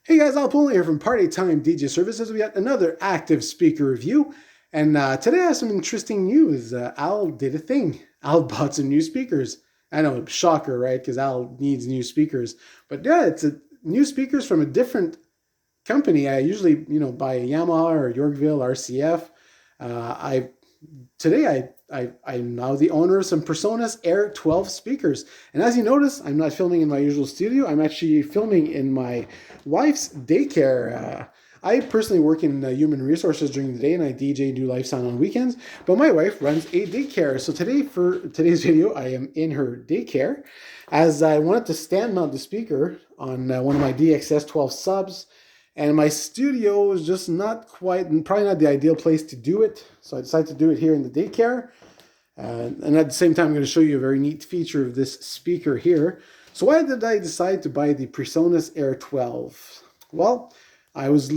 Hey guys, Al Pullen here from Party Time DJ Services. We got another active speaker review, and today I have some interesting news. Al did a thing. Al bought some new speakers. I know, shocker, right? Because Al needs new speakers. But yeah, new speakers from a different company. I usually, buy a Yamaha or Yorkville RCF. I today I'm now the owner of some Presonus Air 12 speakers. And as you notice, I'm not filming in my usual studio. I'm actually filming in my wife's daycare. I personally work in human resources during the day, and I DJ and do live sound on weekends. But my wife runs a daycare. So today, for today's video, I am in her daycare, as I wanted to stand mount the speaker on one of my DXS 12 subs. And my studio is just not quite, and probably not the ideal place to do it. So I decided to do it here in the daycare. And at the same time, I'm going to show you a very neat feature of this speaker here. So why did I decide to buy the Presonus Air 12? Well, I was,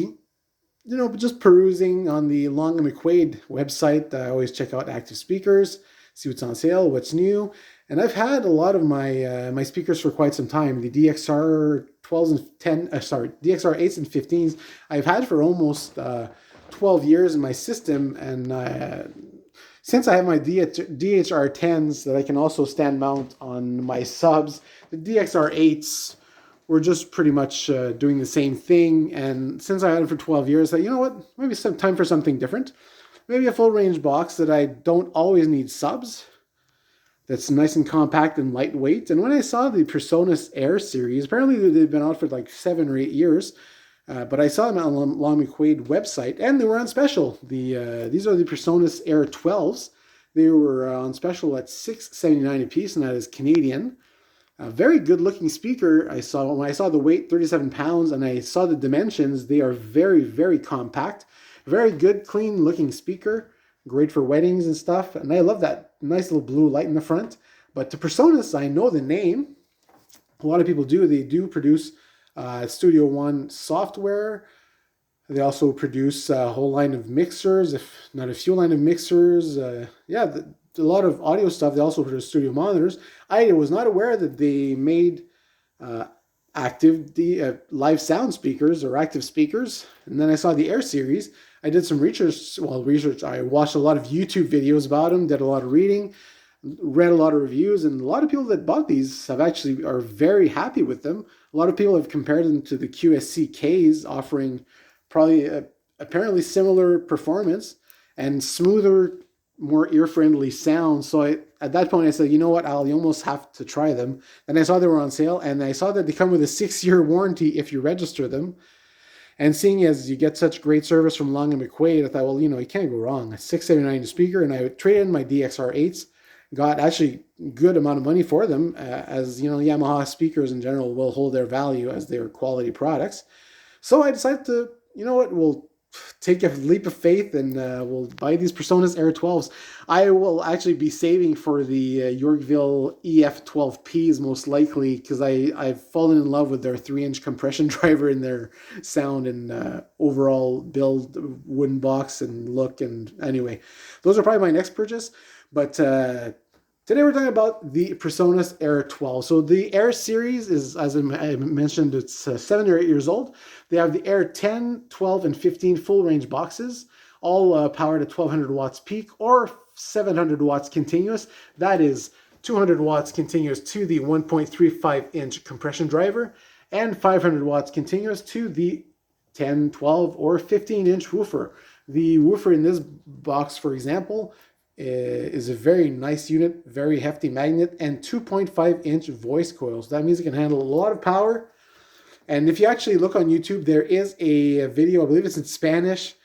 just perusing on the Long and McQuaid website. I always check out active speakers, see what's on sale, what's new. And I've had a lot of my speakers for quite some time. The DXR 12s and DXR 8s and 15s I've had for almost 12 years in my system. And since I have my DHR 10s that I can also stand mount on my subs, the DXR 8s were just pretty much doing the same thing. And since I had it for 12 years, I thought, you know what, maybe it's time for something different. Maybe a full range box that I don't always need subs, that's nice and compact and lightweight. And when I saw the Presonus Air series, apparently they've been out for like 7 or 8 years, but I saw them on the Long McQuaid website, and they were on special. These are the Presonus Air 12s. They were on special at $6.79 a piece, and that is Canadian. A very good looking speaker. When I saw the weight, 37 pounds, and I saw the dimensions, they are very, very compact. Very good, clean looking speaker. Great for weddings and stuff. And I love that nice little blue light in the front. But to Presonus, I know the name. A lot of people do. They do produce Studio One software. They also produce a whole line of mixers, if not a few line of mixers. A lot of audio stuff. They also produce studio monitors. I was not aware that they made active live sound speakers or active speakers. And then I saw the Air series. I did some research. I watched a lot of YouTube videos about them, did a lot of reading, read a lot of reviews, and a lot of people that bought these are very happy with them. A lot of people have compared them to the QSC-Ks, offering probably apparently similar performance and smoother, more ear-friendly sound. So at that point, I said, you know what, Al, you almost have to try them. Then I saw they were on sale, and I saw that they come with a 6-year warranty if you register them. And seeing as you get such great service from Long and McQuaid, I thought, well, you can't go wrong. A $6.79 speaker, and I traded in my DXR 8s, got actually good amount of money for them, as Yamaha speakers in general will hold their value as they are quality products. So I decided to, we'll take a leap of faith and we'll buy these Presonus Air 12s. I will actually be saving for the Yorkville EF12Ps most likely, because I've fallen in love with their 3-inch compression driver and their sound and overall build, wooden box and look. And anyway, those are probably my next purchase. But today we're talking about the Presonus Air 12. So the Air series is, as I mentioned, it's 7 or 8 years old. They have the Air 10, 12, and 15 full range boxes, all powered at 1200 watts peak or 700 watts continuous. That is 200 watts continuous to the 1.35-inch compression driver and 500 watts continuous to the 10, 12, or 15-inch woofer. The woofer in this box, for example, is a very nice unit, very hefty magnet, and 2.5-inch voice coils. That means it can handle a lot of power. And if you actually look on YouTube, there is a video, I believe it's in Spanish.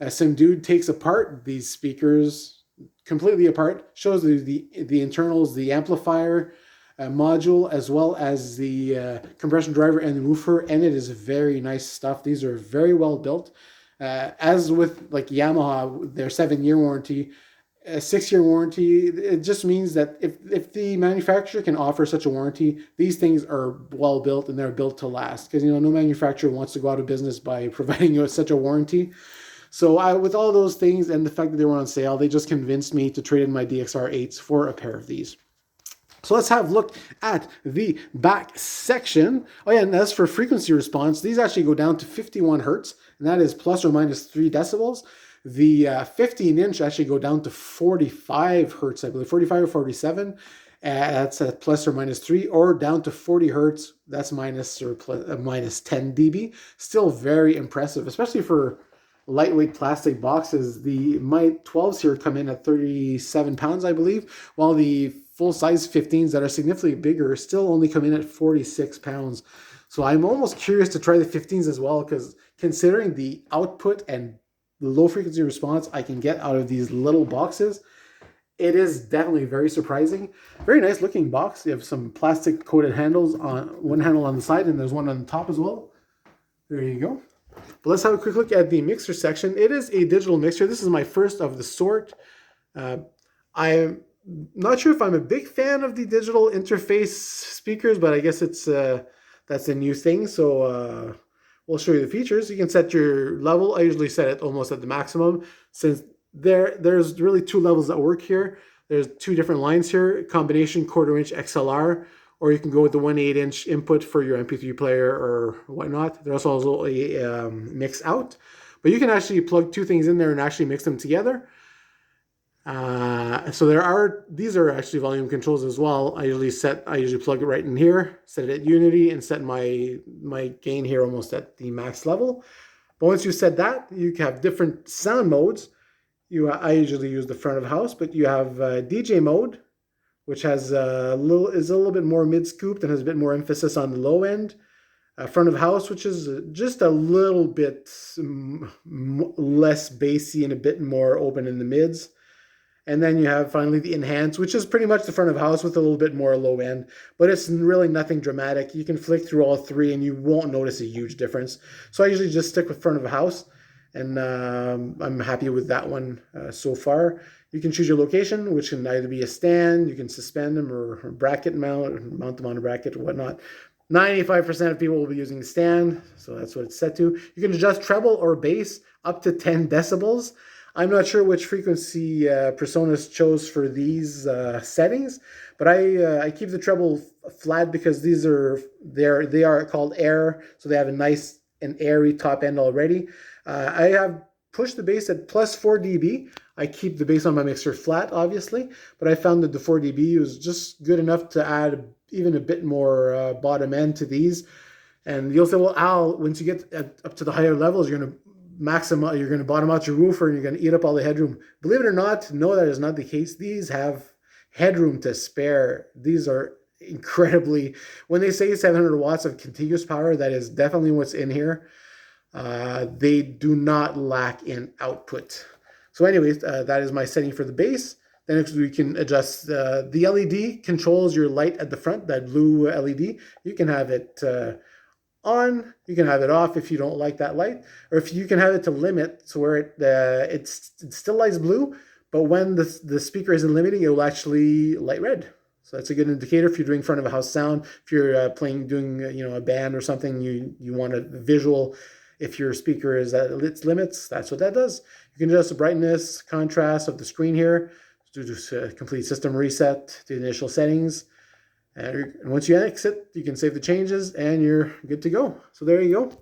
Some dude takes apart these speakers completely apart, shows the internals, the amplifier module, as well as the compression driver and the woofer, and it is very nice stuff. These are very well built. As with like Yamaha, their 7-year warranty, a 6-year warranty, it just means that if the manufacturer can offer such a warranty, these things are well built and they're built to last, because no manufacturer wants to go out of business by providing you with such a warranty. So with all those things and the fact that they were on sale, they just convinced me to trade in my DXR 8s for a pair of these. So let's have a look at the back section. Oh yeah, and as for frequency response, these actually go down to 51 hertz, and that is plus or minus 3 decibels. The 15-inch actually go down to 45 hertz, I believe, 45 or 47. That's a plus or minus 3, or down to 40 hertz. That's minus or plus, minus 10 dB. Still very impressive, especially for lightweight plastic boxes. My 12s here come in at 37 pounds, I believe, while the full-size 15s that are significantly bigger still only come in at 46 pounds. So I'm almost curious to try the 15s as well, because considering the output and the low frequency response I can get out of these little boxes, it is definitely very surprising. Very nice looking box. You have some plastic coated handles, on one handle on the side, and there's one on the top as well. There you go. But let's have a quick look at the mixer section. It is a digital mixer. This is my first of the sort. I'm not sure if I'm a big fan of the digital interface speakers, but I guess it's that's a new thing. So we'll show you the features. You can set your level. I usually set it almost at the maximum, since there's really 2 levels that work here. There's 2 different lines here: combination quarter-inch XLR, or you can go with the 1/8-inch input for your MP3 player or whatnot. There's also a mix out, but you can actually plug 2 things in there and actually mix them together. So these are actually volume controls as well. I usually plug it right in here, set it at unity, and set my gain here almost at the max level. But once you set that, you can have different sound modes. I usually use the front of house, but you have DJ mode, which is a little bit more mid-scooped and has a bit more emphasis on the low end. Front of house, which is just a little bit less bassy and a bit more open in the mids. And then you have finally the enhance, which is pretty much the front of house with a little bit more low end, but it's really nothing dramatic. You can flick through all 3 and you won't notice a huge difference. So I usually just stick with front of house, and I'm happy with that one so far. You can choose your location, which can either be a stand, you can suspend them, or bracket mount them on a bracket or whatnot. 95% of people will be using the stand, so that's what it's set to. You can adjust treble or bass up to 10 decibels. I'm not sure which frequency Presonus chose for these settings, but I keep the treble flat because they are called Air, so they have a nice and airy top end already. I have pushed the bass at plus 4 dB. I keep the bass on my mixer flat, obviously, but I found that the 4 dB was just good enough to add even a bit more bottom end to these. And you'll say, well, Al, once you get up to the higher levels, you're going to bottom out your woofer and you're going to eat up all the headroom. Believe it or not, no, that is not the case. These have headroom to spare. These are incredibly, when they say 700 watts of contiguous power, that is definitely what's in here. They do not lack in output. So anyways, that is my setting for the bass. Then we can adjust the LED controls your light at the front, that blue LED. You can have it on, you can have it off if you don't like that light, or if you can have it to limit, so where it still lights blue, but when the speaker isn't limiting, it will actually light red. So that's a good indicator if you're doing front of a house sound. If you're doing a band or something, you want a visual. If your speaker is at its limits, that's what that does. You can adjust the brightness, contrast of the screen here, do a complete system reset to the initial settings. And once you exit, you can save the changes and you're good to go. So there you go.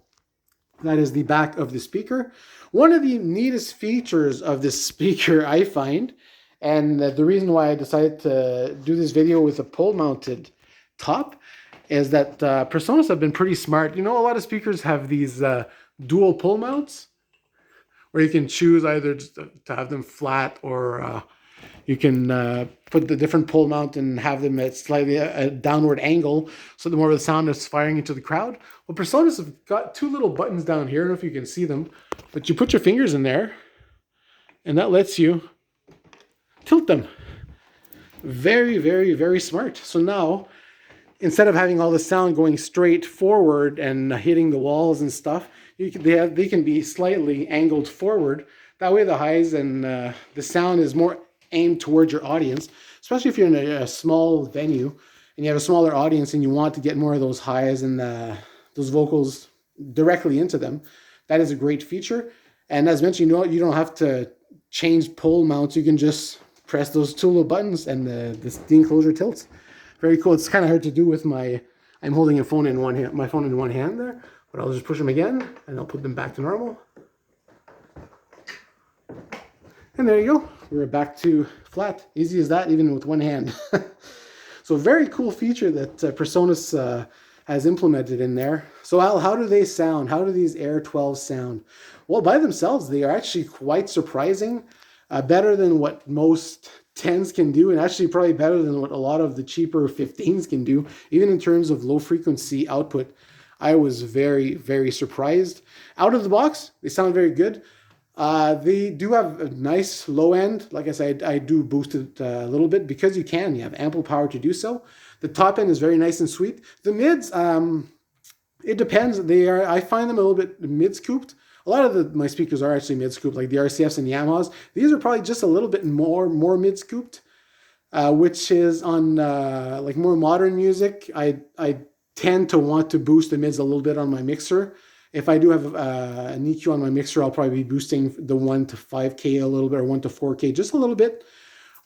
That is the back of the speaker. One of the neatest features of this speaker, I find, and the reason why I decided to do this video with a pole-mounted top, is that Presonus have been pretty smart. A lot of speakers have these dual pole mounts, where you can choose either just to have them flat, or you can put the different pole mount and have them at slightly a downward angle, so the more of the sound is firing into the crowd. Well, Presonus have got 2 little buttons down here. I don't know if you can see them, but you put your fingers in there, and that lets you tilt them. Very, very, very smart. So now, instead of having all the sound going straight forward and hitting the walls and stuff, they can be slightly angled forward. That way the highs and the sound is more aimed towards your audience, especially if you're in a small venue and you have a smaller audience and you want to get more of those highs and those vocals directly into them. That is a great feature. And as mentioned, you don't have to change pole mounts. You can just press those 2 little buttons and the enclosure tilts. Very cool. It's kind of hard to do with I'm holding a phone in one hand, my phone in one hand there, but I'll just push them again and I'll put them back to normal. And there you go. We're back to flat. Easy as that, even with one hand. So very cool feature that Presonus has implemented in there. So Al, how do they sound? How do these Air 12s sound? Well, by themselves, they are actually quite surprising. Better than what most 10s can do, and actually probably better than what a lot of the cheaper 15s can do. Even in terms of low frequency output, I was very, very surprised. Out of the box, they sound very good. They do have a nice low end. Like I said, I do boost it a little bit because you can. You have ample power to do so. The top end is very nice and sweet. The mids, it depends. I find them a little bit mid-scooped. A lot of my speakers are actually mid-scooped, like the RCFs and the Yamahas. These are probably just a little bit more mid-scooped, which is on like more modern music. I tend to want to boost the mids a little bit on my mixer. If I do have an EQ on my mixer, I'll probably be boosting the 1 to 5K a little bit, or 1 to 4K just a little bit.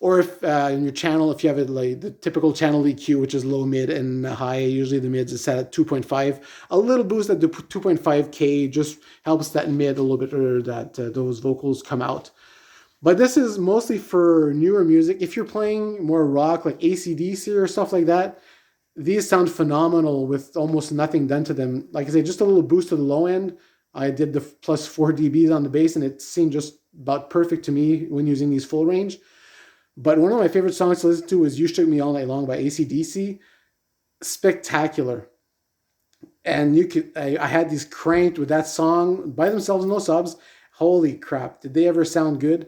Or if in your channel, if you have it like the typical channel EQ, which is low, mid, and high, usually the mids is set at 2.5. A little boost at the 2.5K just helps that mid a little bit, or that those vocals come out. But this is mostly for newer music. If you're playing more rock, like AC/DC or stuff like that, these sound phenomenal with almost nothing done to them. Like I say, just a little boost to the low end. I did the plus 4 dBs on the bass, and it seemed just about perfect to me when using these full range. But one of my favorite songs to listen to was You Shook Me All Night Long by AC/DC. Spectacular. And I had these cranked with that song by themselves, no subs. Holy crap, did they ever sound good?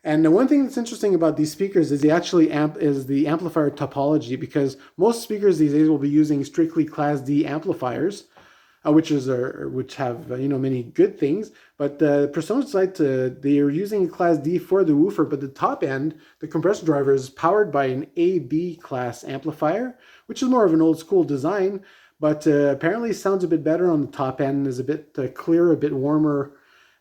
And the one thing that's interesting about these speakers is the amplifier topology, because most speakers these days will be using strictly Class D amplifiers, which have many good things. But the Presonus side, they are using Class D for the woofer, but the top end, the compressor driver, is powered by an AB class amplifier, which is more of an old school design, but apparently sounds a bit better on the top end, is a bit clearer, a bit warmer.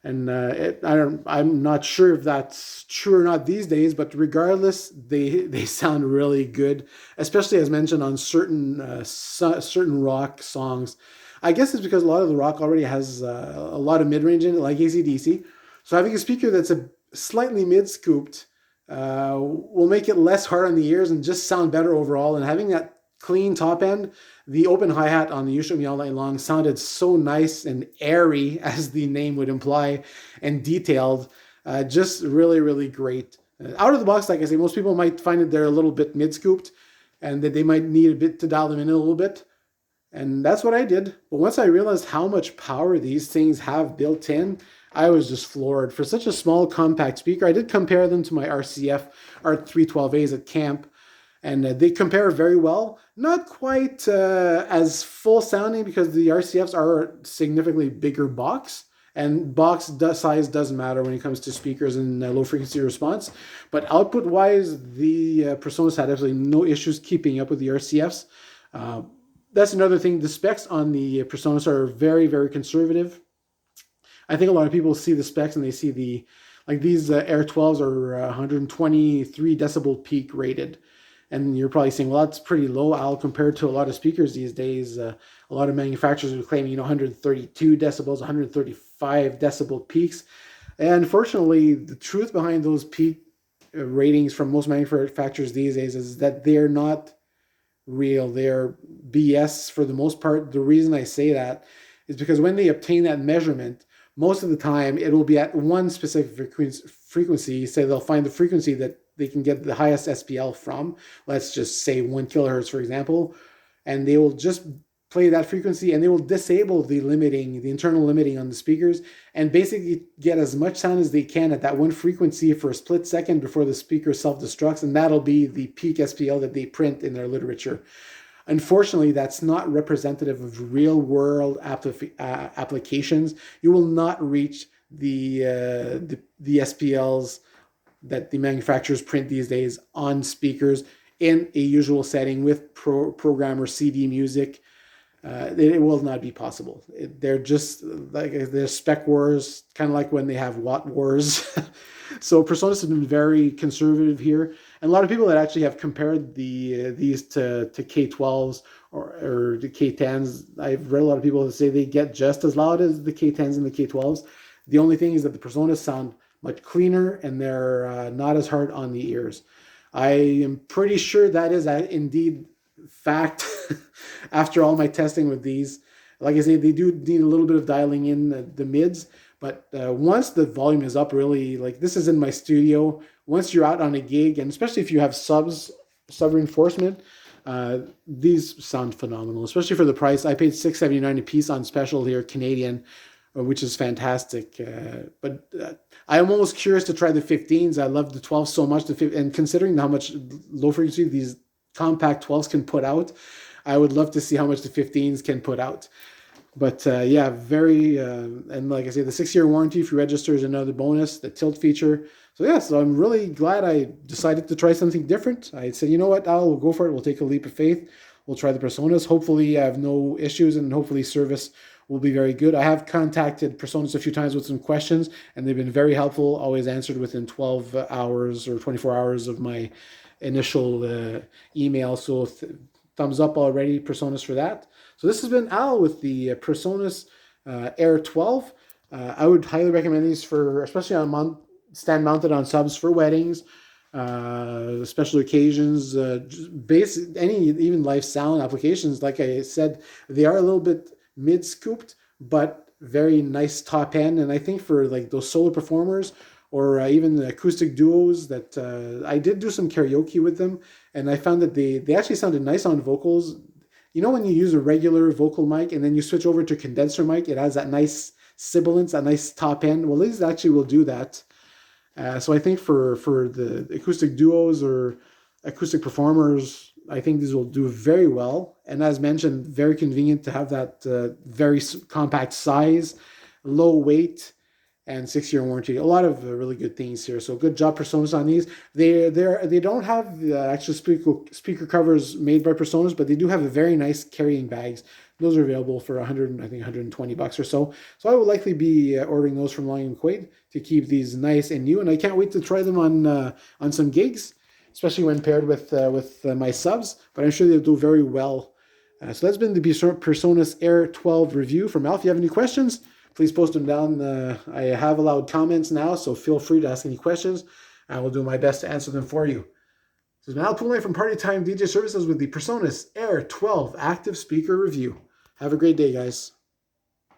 And I'm not sure if that's true or not these days, but regardless, they sound really good, especially as mentioned on certain rock songs. I guess it's because a lot of the rock already has a lot of mid-range in it, like AC/DC. So having a speaker that's a slightly mid-scooped will make it less hard on the ears and just sound better overall. And having that clean top end, the open hi-hat on the You Shook Me All Night Long sounded so nice and airy, as the name would imply, and detailed. Just really, really great. Out of the box, like I say, most people might find that they're a little bit mid-scooped and that they might need a bit to dial them in a little bit. And that's what I did. But once I realized how much power these things have built in, I was just floored. For such a small, compact speaker, I did compare them to my RCF R312As at camp, and they compare very well. Not quite as full sounding, because the RCFs are a significantly bigger box, and box size doesn't matter when it comes to speakers and low frequency response. But output wise, the Presonus had absolutely no issues keeping up with the RCFs. That's another thing. The specs on the Presonus are very, very conservative. I think a lot of people see the specs and they see these Air 12s are 123 decibel peak rated. And you're probably saying, well, that's pretty low, Al, compared to a lot of speakers these days. A lot of manufacturers are claiming, 132 decibels, 135 decibel peaks. And unfortunately, the truth behind those peak ratings from most manufacturers these days is that they're not real. They're BS for the most part. The reason I say that is because when they obtain that measurement, most of the time it will be at one specific frequency. Say they'll find the frequency that they can get the highest SPL from. Let's just say 1 kilohertz, for example, and they will just play that frequency, and they will disable the internal limiting on the speakers, and basically get as much sound as they can at that one frequency for a split second before the speaker self-destructs, and that'll be the peak SPL that they print in their literature. Unfortunately, that's not representative of real-world applications. You will not reach the SPLs that the manufacturers print these days on speakers in a usual setting with program or CD music. It will not be possible. They're just like they're spec wars, kind of like when they have watt wars. So Presonus has been very conservative here. And a lot of people that actually have compared these to K12s or the K10s. I've read a lot of people that say they get just as loud as the K10s and the K12s. The only thing is that the Presonus sound much cleaner and they're not as hard on the ears. I am pretty sure that is indeed fact after all my testing with these. Like I say, they do need a little bit of dialing in the mids, but once the volume is up really, like this is in my studio, once you're out on a gig, and especially if you have sub reinforcement, these sound phenomenal, especially for the price. I paid $6.79 a piece on special here, Canadian, which is fantastic. But I'm almost curious to try the 15s. I love the 12s so much, and considering how much low frequency these compact 12s can put out, I would love to see how much the 15s can put out. But yeah, very, and like I say, the 6-year warranty if you register is another bonus, the tilt feature. So yeah, so I'm really glad I decided to try something different. I said, you know what, Al, we'll go for it. We'll take a leap of faith. We'll try the Presonus. Hopefully I have no issues and hopefully service will be very good. I have contacted Presonus a few times with some questions and they've been very helpful, always answered within 12 hours or 24 hours of my initial email. So thumbs up already, Presonus, for that. So this has been Al with the Presonus Air 12. I would highly recommend these for, especially on stand mounted on subs for weddings, special occasions, even live sound applications. Like I said, they are a little bit mid scooped, but very nice top end. And I think for like those solo performers or even the acoustic duos that I did do some karaoke with them, and I found that they actually sounded nice on vocals. You know when you use a regular vocal mic and then you switch over to condenser mic, it has that nice sibilance, that nice top end. Well, these actually will do that. So I think for the acoustic duos or acoustic performers, I think these will do very well. And as mentioned, very convenient to have that very compact size, low weight, and 6-year warranty. A lot of really good things here. So good job, Presonus, on these. They don't have the actual speaker covers made by Presonus, but they do have a very nice carrying bags. Those are available for $120 or so. So I will likely be ordering those from Long & Quaid to keep these nice and new. And I can't wait to try them on some gigs, especially when paired with my subs. But I'm sure they'll do very well. So that's been the Presonus Air 12 review from Al. If you have any questions, please post them down. I have allowed comments now, so feel free to ask any questions. I will do my best to answer them for you. This is Al Poulin from Party Time DJ Services with the Presonus Air 12 Active Speaker Review. Have a great day, guys.